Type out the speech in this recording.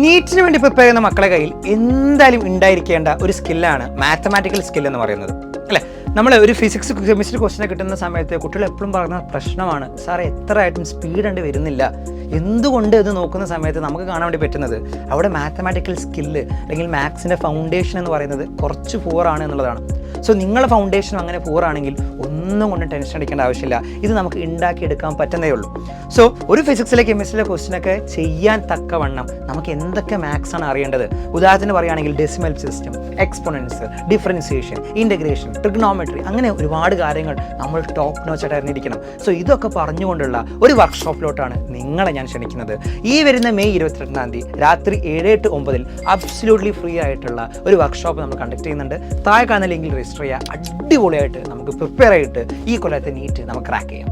നീറ്റിന് വേണ്ടി പ്രിപ്പയർ ചെയ്യുന്ന മക്കളെ കയ്യിൽ എന്തായാലും ഉണ്ടായിരിക്കേണ്ട ഒരു സ്കില്ലാണ് മാത്തമാറ്റിക്കൽ സ്കിൽ എന്ന് പറയുന്നത്, അല്ലേ? നമ്മൾ ഒരു ഫിസിക്സ് കെമിസ്ട്രി ക്വസ്റ്റിനെ കിട്ടുന്ന സമയത്ത് കുട്ടികൾ എപ്പോഴും പറയുന്ന പ്രശ്നമാണ്, സാറേ എത്ര ആയിട്ടും സ്പീഡ് ഉണ്ട് വരുന്നില്ല. എന്തുകൊണ്ട് ഇത് നോക്കുന്ന സമയത്ത് നമുക്ക് കാണാൻ വേണ്ടി പറ്റുന്നത് അവിടെ മാത്തമാറ്റിക്കൽ സ്കില്ല് അല്ലെങ്കിൽ മാത്സിൻ്റെ ഫൗണ്ടേഷൻ എന്ന് പറയുന്നത് കുറച്ച് പൂറാണ് എന്നുള്ളതാണ്. സോ നിങ്ങളുടെ ഫൗണ്ടേഷൻ അങ്ങനെ പൂറാണെങ്കിൽ ഒന്നും കൊണ്ട് ടെൻഷൻ അടിക്കേണ്ട ആവശ്യമില്ല. ഇത് നമുക്ക് ഉണ്ടാക്കിയെടുക്കാൻ പറ്റുന്നേ ഉള്ളൂ. സോ ഒരു ഫിസിക്സിലെ കെമിസ്ട്രിയിലെ ക്വസ്റ്റിനൊക്കെ ചെയ്യാൻ തക്കവണ്ണം നമുക്ക് എന്തൊക്കെ മാത്സ് ആണ് അറിയേണ്ടത്. ഉദാഹരണത്തിന് പറയുകയാണെങ്കിൽ decimal system, exponents, differentiation, integration, trigonometry, അങ്ങനെ ഒരുപാട് കാര്യങ്ങൾ നമ്മൾ ടോപ്പ് നോച്ചായിട്ട് അറിഞ്ഞിരിക്കണം. സോ ഇതൊക്കെ പറഞ്ഞുകൊണ്ടുള്ള ഒരു വർക്ക്ഷോപ്പിലോട്ടാണ് നിങ്ങളെ ഞാൻ ക്ഷണിക്കുന്നത്. ഈ വരുന്ന മെയ് 22-ാം തീയതി രാത്രി 7 to 9 അബ്സല്യൂട്ട്ലി ഫ്രീ ആയിട്ടുള്ള ഒരു വർക്ക്ഷോപ്പ് നമ്മൾ കണ്ടക്ട് ചെയ്യുന്നുണ്ട്. താഴെ കാണുന്ന ലിങ്കിൽ രജിസ്റ്റർ ചെയ്യുക. അടിപൊളിയായിട്ട് നമുക്ക് പ്രിപ്പയർ ആയിട്ട് ഈ കൊല്ലത്തെ നീറ്റ് നമുക്ക് ക്രാക്ക് ചെയ്യാം.